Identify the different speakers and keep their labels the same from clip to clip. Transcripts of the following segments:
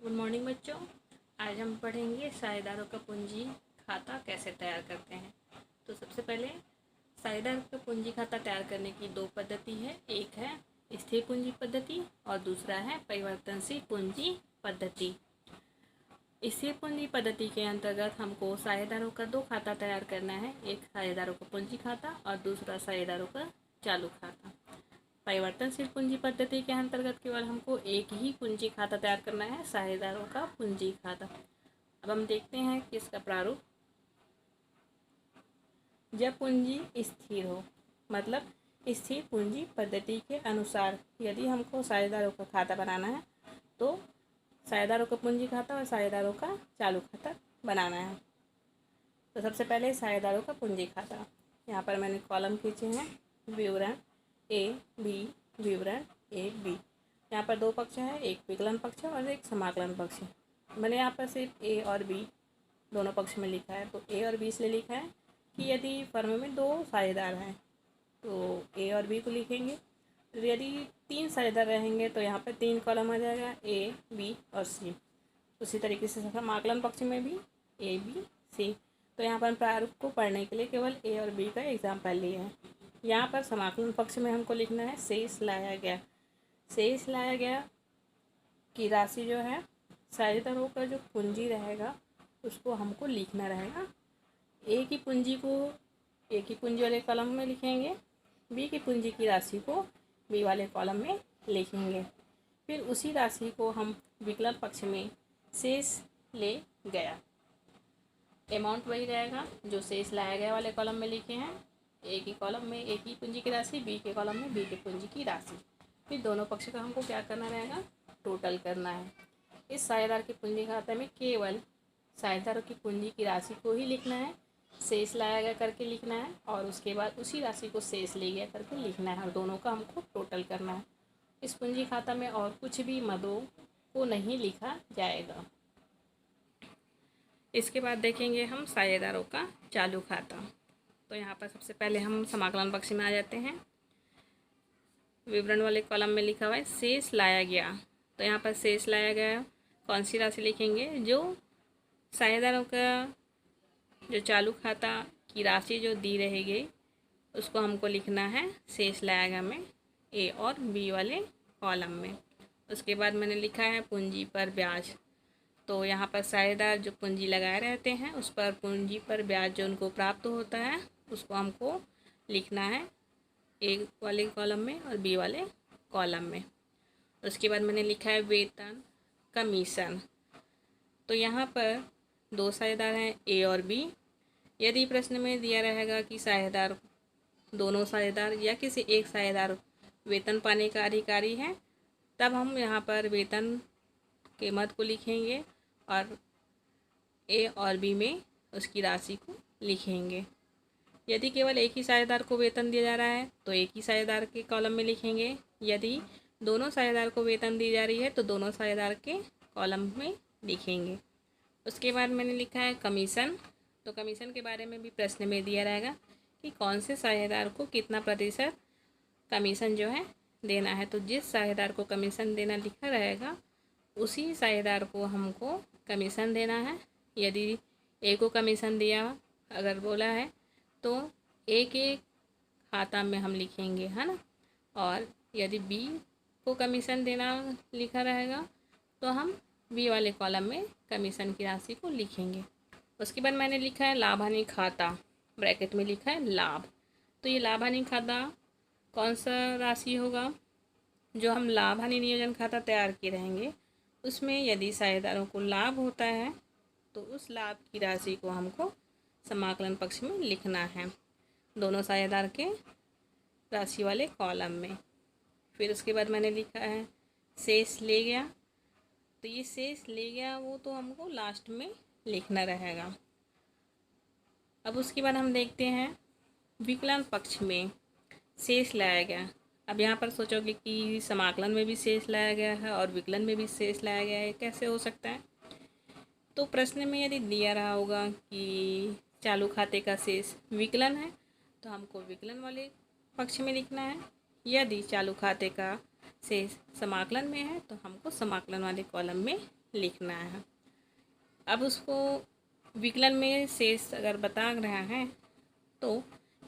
Speaker 1: Good morning बच्चों। आज हम पढ़ेंगे साझेदारों का पूंजी खाता कैसे तैयार करते हैं। तो सबसे पहले साझेदार का पूंजी खाता तैयार करने की दो पद्धति है। एक है स्थिर पूंजी पद्धति और दूसरा है परिवर्तनशील पूंजी पद्धति। स्थिर पूंजी पद्धति के अंतर्गत हमको साझेदारों का दो खाता तैयार करना है। एक साझेदारों का पूंजी खाता और दूसरा साझेदारों का चालू खाता। परिवर्तनशील पूंजी पद्धति के अंतर्गत केवल हमको एक ही पूंजी खाता तैयार करना है, साझेदारों का पूंजी खाता। अब हम देखते हैं कि इसका प्रारूप। जब पूंजी स्थिर हो, मतलब स्थिर पूंजी पद्धति के अनुसार यदि हमको साझेदारों का खाता बनाना है तो साझेदारों का पूंजी खाता और साझेदारों का चालू खाता बनाना है। तो सबसे पहले साझेदारों का पूंजी खाता। यहाँ पर मैंने कॉलम खींचे हैं, विवरण ए बी, विवरण ए बी। यहाँ पर दो पक्ष है, एक विकलन पक्ष है और एक समाकलन पक्ष है। मैंने यहाँ पर सिर्फ ए और बी दोनों पक्ष में लिखा है। तो ए और बी इसलिए लिखा है कि यदि फर्म में दो साझेदार हैं तो ए और बी को लिखेंगे। यदि तीन साझेदार रहेंगे तो यहाँ पर तीन कॉलम आ जाएगा, ए बी और सी। उसी तरीके से समाकलन पक्ष में भी ए बी सी। तो यहाँ पर प्रारूप को पढ़ने के लिए केवल ए और बी का एग्जाम्पल लिया है। यहाँ पर समाकलन पक्ष में हमको लिखना है शेष लाया गया। शेष लाया गया की राशि जो है साझेदारों का जो पूंजी रहेगा उसको हमको लिखना रहेगा। एक ही पूंजी वाले कॉलम में लिखेंगे, बी की पूंजी की राशि को बी वाले कॉलम में लिखेंगे। फिर उसी राशि को हम विकलन पक्ष में शेष ले गया, अमाउंट वही रहेगा जो शेष लाया गया वाले कॉलम में लिखे हैं। ए की कॉलम में ए की पूंजी की राशि, बी के कॉलम में बी की पूंजी की राशि। फिर दोनों पक्ष का हमको क्या करना रहेगा, टोटल करना है। इस साझेदार के पूंजी खाते में केवल साझेदारों की पूंजी की राशि को ही लिखना है, शेष लाया गया करके लिखना है और उसके बाद उसी राशि को शेष ले गया करके लिखना है और दोनों का हमको टोटल करना है। इस पूंजी खाता में और कुछ भी मदों को नहीं लिखा जाएगा। इसके बाद देखेंगे हम साझेदारों का चालू खाता। तो यहाँ पर सबसे पहले हम समाकलन पक्ष में आ जाते हैं। विवरण वाले कॉलम में लिखा हुआ है शेष लाया गया। तो यहाँ पर शेष लाया गया कौन सी राशि लिखेंगे, जो साझेदारों का जो चालू खाता की राशि जो दी रहेगी उसको हमको लिखना है शेष लाया गया में ए और बी वाले कॉलम में। उसके बाद मैंने लिखा है पूंजी पर ब्याज। तो यहाँ पर साझेदार जो पूंजी लगाए रहते हैं उस पर पूंजी पर ब्याज जो उनको प्राप्त होता है उसको हमको लिखना है ए वाले कॉलम में और बी वाले कॉलम में। उसके बाद मैंने लिखा है वेतन कमीशन। तो यहाँ पर दो साझेदार हैं ए और बी। यदि प्रश्न में दिया रहेगा कि साझेदार दोनों साझेदार या किसी एक साझेदार वेतन पाने का अधिकारी है, तब हम यहाँ पर वेतन के मद को लिखेंगे और ए और बी में उसकी राशि को लिखेंगे। यदि केवल एक ही साझेदार को वेतन दिया जा रहा है तो एक ही साझेदार के कॉलम में लिखेंगे। यदि दोनों साझेदार को वेतन दी जा रही है तो दोनों साझेदार के कॉलम में लिखेंगे। उसके बाद मैंने लिखा है कमीशन। तो कमीशन के बारे में भी प्रश्न में दिया रहेगा कि कौन से साझेदार को कितना प्रतिशत कमीशन जो है देना है। तो जिस साझेदार को कमीशन देना लिखा रहेगा उसी साझेदार को हमको कमीशन देना है। यदि ए को कमीशन दिया अगर बोला है तो ए के खाता में हम लिखेंगे, है ना। और यदि बी को कमीशन देना लिखा रहेगा तो हम बी वाले कॉलम में कमीशन की राशि को लिखेंगे। उसके बाद मैंने लिखा है लाभ हानि खाता, ब्रैकेट में लिखा है लाभ। तो ये लाभ हानि खाता कौन सा राशि होगा, जो हम लाभ हानि नियोजन खाता तैयार किए रहेंगे उसमें यदि साझेदारों को लाभ होता है तो उस लाभ की राशि को हमको समाकलन पक्ष में लिखना है, दोनों साझेदार के राशि वाले कॉलम में। फिर उसके बाद मैंने लिखा है शेष ले गया। तो ये शेष ले गया वो तो हमको लास्ट में लिखना रहेगा। अब उसके बाद हम देखते हैं विकलन पक्ष में शेष लाया गया। अब यहाँ पर सोचोगे कि समाकलन में भी शेष लाया गया है और विकलन में भी शेष लाया गया है, कैसे हो सकता है। तो प्रश्न में यदि दिया रहा होगा कि चालू खाते का शेष विकलन है तो हमको विकलन वाले पक्ष में लिखना है। यदि चालू खाते का शेष समाकलन में है तो हमको समाकलन वाले कॉलम में लिखना है। अब उसको विकलन में शेष अगर बता रहा है तो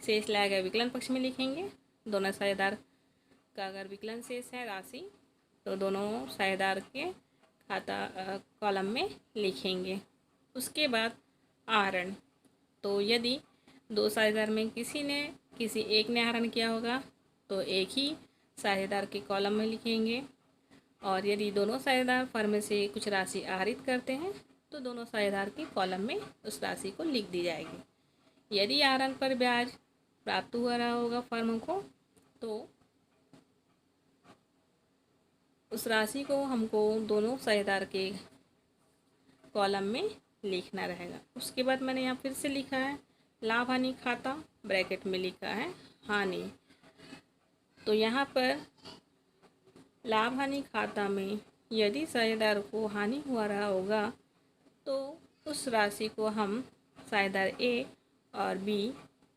Speaker 1: शेष लाया गया विकलन पक्ष में लिखेंगे। दोनों साझेदार का अगर विकलन शेष है राशि तो दोनों साझेदार के खाता कॉलम में लिखेंगे। उसके बाद आहरण, तो यदि दो साझेदार में किसी एक ने आहरण किया होगा तो एक ही साझेदार के कॉलम में लिखेंगे, और यदि दोनों साझेदार फर्म से कुछ राशि आहरित करते हैं तो दोनों साझेदार के कॉलम में उस राशि को लिख दी जाएगी। यदि आहरण पर ब्याज प्राप्त हुआ रहा होगा फर्म को तो उस राशि को हमको दोनों साझेदार के कॉलम में लिखना रहेगा। उसके बाद मैंने यहाँ फिर से लिखा है लाभ हानि खाता, ब्रैकेट में लिखा है हानि। तो यहाँ पर लाभ हानि खाता में यदि साझेदार को हानि हुआ रहा होगा तो उस राशि को हम साझेदार ए और बी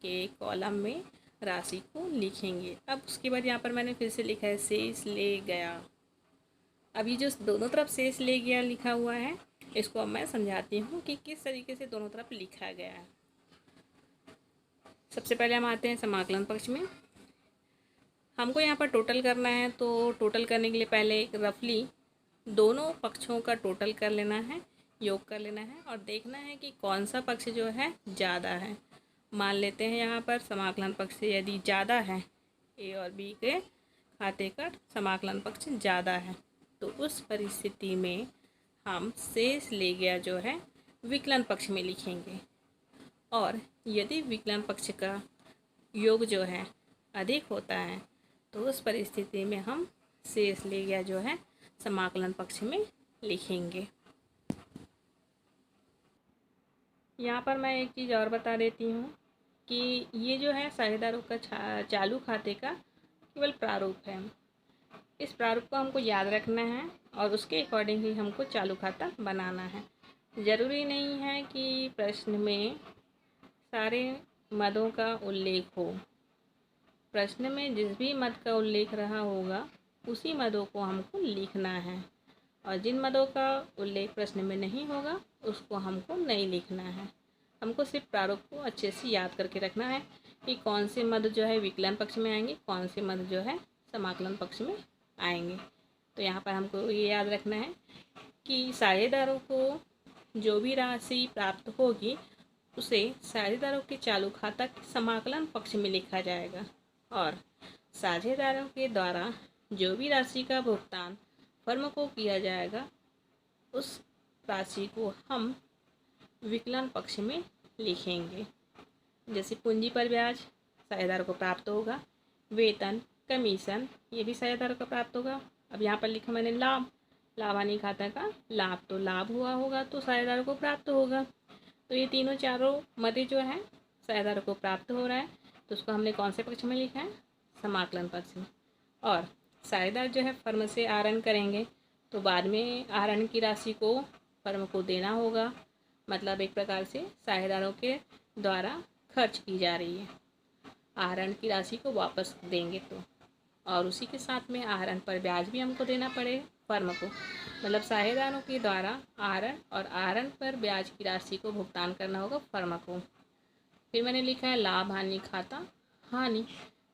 Speaker 1: के कॉलम में राशि को लिखेंगे। अब उसके बाद यहाँ पर मैंने फिर से लिखा है शेष ले गया। अभी जो दोनों तरफ शेष ले गया लिखा हुआ है इसको अब मैं समझाती हूँ कि किस तरीके से दोनों तरफ लिखा गया है। सबसे पहले हम आते हैं समाकलन पक्ष में। हमको यहाँ पर टोटल करना है, तो टोटल करने के लिए पहले एक रफली दोनों पक्षों का टोटल कर लेना है, योग कर लेना है और देखना है कि कौन सा पक्ष जो है ज़्यादा है। मान लेते हैं यहाँ पर समाकलन पक्ष से यदि ज़्यादा है, ए और बी के खाते का समाकलन पक्ष ज़्यादा है, तो उस परिस्थिति में हम शेष ले गया जो है विकलन पक्ष में लिखेंगे। और यदि विकलन पक्ष का योग जो है अधिक होता है तो उस परिस्थिति में हम शेष ले गया जो है समाकलन पक्ष में लिखेंगे। यहाँ पर मैं एक चीज़ और बता देती हूँ कि ये जो है साझेदारों का चालू खाते का केवल प्रारूप है। इस प्रारूप को हमको याद रखना है और उसके अकॉर्डिंग ही हमको चालू खाता बनाना है। ज़रूरी नहीं है कि प्रश्न में सारे मदों का उल्लेख हो। प्रश्न में जिस भी मद का उल्लेख रहा होगा उसी मदों को हमको लिखना है, और जिन मदों का उल्लेख प्रश्न में नहीं होगा उसको हमको नहीं लिखना है। हमको सिर्फ प्रारूप को अच्छे से याद करके रखना है कि कौन से मद जो है विकलन पक्ष में आएंगे, कौन से मद जो है समाकलन पक्ष में आएंगे। तो यहाँ पर हमको ये याद रखना है कि साझेदारों को जो भी राशि प्राप्त होगी उसे साझेदारों के चालू खाता के समाकलन पक्ष में लिखा जाएगा, और साझेदारों के द्वारा जो भी राशि का भुगतान फर्म को किया जाएगा उस राशि को हम विकलन पक्ष में लिखेंगे। जैसे पूंजी पर ब्याज साझेदार को प्राप्त होगा, वेतन, कमीशन ये भी साझेदार को प्राप्त होगा। अब यहाँ पर लिखा मैंने लाभ, लाभ हानि खाता का लाभ, तो लाभ हुआ होगा तो साझेदार को प्राप्त होगा। तो ये तीनों चारों मदें जो है साझेदार को प्राप्त हो रहा है, तो उसको हमने कौन से पक्ष में लिखा है, समाकलन पक्ष में। और साझेदार जो है फर्म से आहरण करेंगे तो बाद में आहरण की राशि को फर्म को देना होगा, मतलब एक प्रकार से साझेदारों के द्वारा खर्च की जा रही है, आहरण की राशि को वापस देंगे तो, और उसी के साथ में आहरण पर ब्याज भी हमको देना पड़े फर्म को, मतलब साझेदारों के द्वारा आहरण और आहरण पर ब्याज की राशि को भुगतान करना होगा फर्म को। फिर मैंने लिखा है लाभ हानि खाता हानि,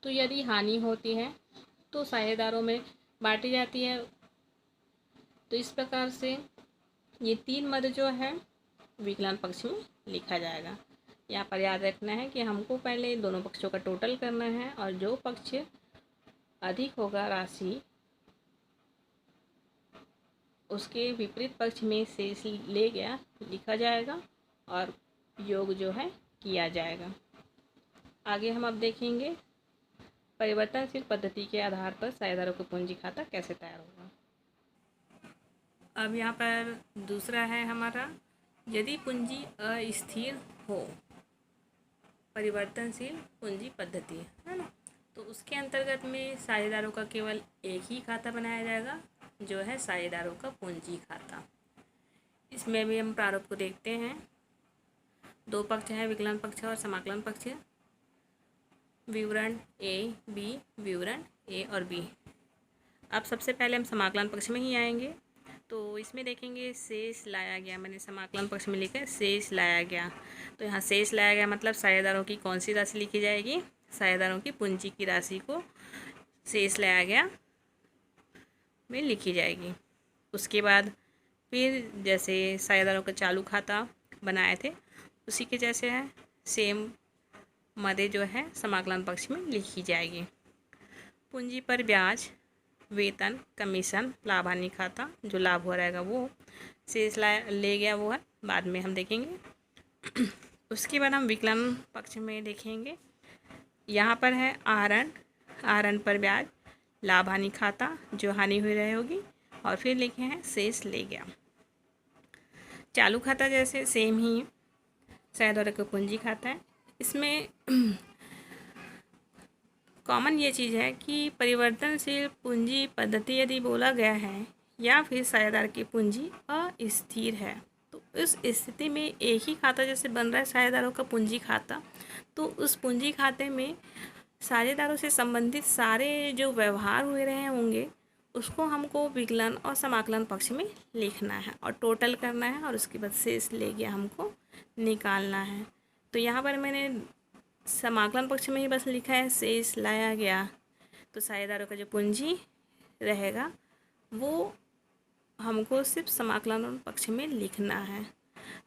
Speaker 1: तो यदि हानि होती है तो साझेदारों में बांटी जाती है। तो इस प्रकार से ये तीन मद जो है विकलन पक्ष में लिखा जाएगा। यहाँ पर याद रखना है कि हमको पहले दोनों पक्षों का टोटल करना है, और जो पक्ष अधिक होगा राशि उसके विपरीत पक्ष में शेष ले गया लिखा जाएगा और योग जो है किया जाएगा। आगे हम अब देखेंगे परिवर्तनशील पद्धति के आधार पर साझेदारों का पूंजी खाता कैसे तैयार होगा। अब यहाँ पर दूसरा है हमारा, यदि पूंजी अस्थिर हो, परिवर्तनशील पूंजी पद्धति है ना, तो उसके अंतर्गत में साझेदारों का केवल एक ही खाता बनाया जाएगा जो है साझेदारों का पूंजी खाता। इसमें भी हम प्रारूप को देखते हैं। दो पक्ष हैं, विकलन पक्ष और समाकलन पक्ष। विवरण ए बी, विवरण ए और बी। अब सबसे पहले हम समाकलन पक्ष में ही आएंगे। तो इसमें देखेंगे शेष लाया गया, मैंने समाकलन पक्ष में लिखा है शेष लाया गया। तो यहाँ शेष लाया गया मतलब साझेदारों की कौन सी राशि लिखी जाएगी, साझेदारों की पूंजी की राशि को शेष लाया गया में लिखी जाएगी। उसके बाद फिर जैसे साझेदारों का चालू खाता बनाए थे उसी के जैसे है सेम मदें जो है समाकलन पक्ष में लिखी जाएगी। पूंजी पर ब्याज, वेतन, कमीशन, लाभ हानि खाता, जो लाभ हो रहेगा वो शेष ले गया वो है, बाद में हम देखेंगे। उसके बाद हम विकलन पक्ष में देखेंगे। यहाँ पर है आहरण, आहरण पर ब्याज, लाभ हानि खाता जो हानि हुई रही होगी, और फिर लिखे हैं शेष ले गया। चालू खाता जैसे सेम ही साझेदारों का पूंजी खाता है। इसमें कॉमन ये चीज़ है कि परिवर्तनशील पूंजी पद्धति यदि बोला गया है या फिर साझेदार की पूंजी अस्थिर है, तो इस स्थिति में एक ही खाता जैसे बन रहा है साझेदारों का पूंजी खाता, तो उस पूंजी खाते में साझेदारों से संबंधित सारे जो व्यवहार हुए रहे होंगे उसको हमको विकलन और समाकलन पक्ष में लिखना है और टोटल करना है, और उसके बाद शेष ले गया हमको निकालना है। तो यहाँ पर मैंने समाकलन पक्ष में ही बस लिखा है शेष लाया गया। तो साझेदारों का जो पूंजी रहेगा वो हमको सिर्फ समाकलन पक्ष में लिखना है।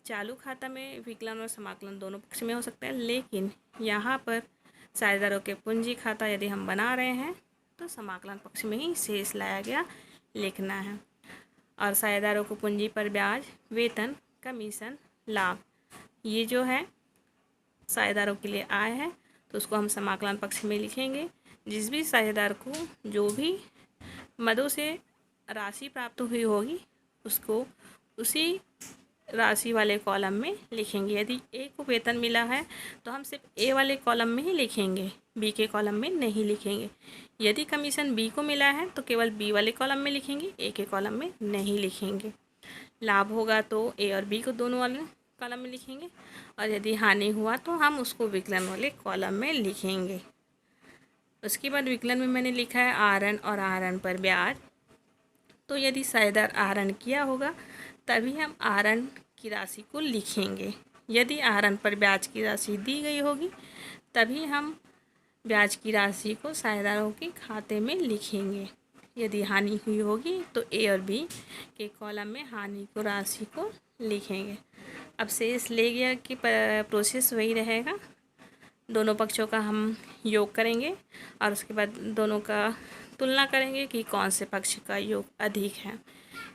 Speaker 1: चालू खाता में विकलन और समाकलन दोनों पक्ष में हो सकते हैं, लेकिन यहाँ पर साझेदारों के पूंजी खाता यदि हम बना रहे हैं तो समाकलन पक्ष में ही शेष लाया गया लिखना है। और साझेदारों को पूंजी पर ब्याज, वेतन, कमीशन, लाभ, ये जो है साझेदारों के लिए आय है तो उसको हम समाकलन पक्ष में लिखेंगे। जिस भी साझेदार को जो भी मदों से राशि प्राप्त हुई होगी उसको उसी राशि वाले कॉलम में लिखेंगे। यदि ए को वेतन मिला है तो हम सिर्फ ए वाले कॉलम में ही लिखेंगे, बी के कॉलम में नहीं लिखेंगे। यदि कमीशन बी को मिला है तो केवल बी वाले कॉलम में लिखेंगे, ए के कॉलम में नहीं लिखेंगे। लाभ होगा तो ए और बी को दोनों वाले कॉलम में लिखेंगे, और यदि हानि हुआ तो हम उसको विकलन वाले कॉलम में लिखेंगे। उसके बाद विकलन में मैंने लिखा है आहरण और आहरण पर ब्याज। तो यदि साझेदार आहरण किया होगा तभी हम आहरण की राशि को लिखेंगे। यदि आहरण पर ब्याज की राशि दी गई होगी तभी हम ब्याज की राशि को साझेदारों के खाते में लिखेंगे। यदि हानि हुई होगी तो ए और बी के कॉलम में हानि को राशि को लिखेंगे। अब शेष ले गया कि प्रोसेस वही रहेगा, दोनों पक्षों का हम योग करेंगे और उसके बाद दोनों का तुलना करेंगे कि कौन से पक्ष का योग अधिक है।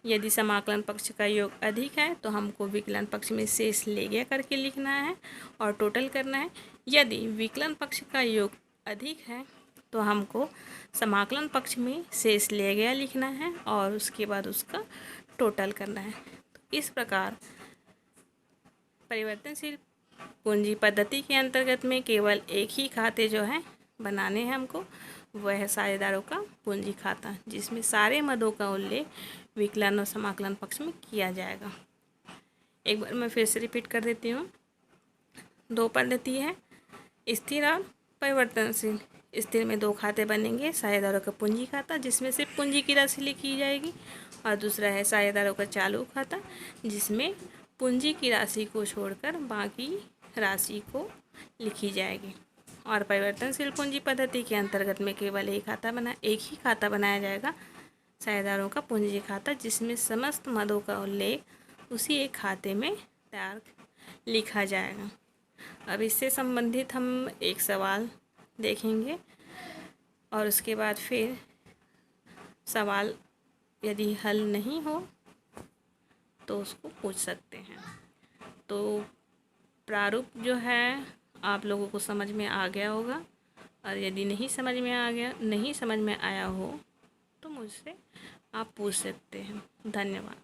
Speaker 1: यदि समाकलन पक्ष का योग अधिक है तो हमको विकलन पक्ष में शेष ले गया करके लिखना है और टोटल करना है। यदि विकलन पक्ष का योग अधिक है तो हमको समाकलन पक्ष में शेष ले गया लिखना है और उसके बाद उसका टोटल करना है। तो इस प्रकार परिवर्तनशील पूंजी पद्धति के अंतर्गत में केवल एक ही खाते जो है बनाने हैं हमको, वह है साझेदारों का पूंजी खाता, जिसमें सारे मदों का उल्लेख विकलन और समाकलन पक्ष में किया जाएगा। एक बार मैं फिर से रिपीट कर देती हूँ। दो पद्धति है, स्थिर और परिवर्तनशील। स्थिर में दो खाते बनेंगे, साझेदारों का पूंजी खाता जिसमें सिर्फ पूंजी की राशि लिखी जाएगी, और दूसरा है साझेदारों का चालू खाता जिसमें पूंजी की राशि को छोड़कर बाकी राशि को लिखी जाएगी। और परिवर्तनशील पूंजी पद्धति के अंतर्गत में केवल एक ही खाता बनाया जाएगा, साझेदारों का पूंजी खाता, जिसमें समस्त मदों का उल्लेख उसी एक खाते में तैयार लिखा जाएगा। अब इससे संबंधित हम एक सवाल देखेंगे और उसके बाद फिर सवाल यदि हल नहीं हो तो उसको पूछ सकते हैं। तो प्रारूप जो है आप लोगों को समझ में आ गया होगा, और यदि नहीं समझ में आया हो तो मुझसे आप पूछ सकते हैं। धन्यवाद।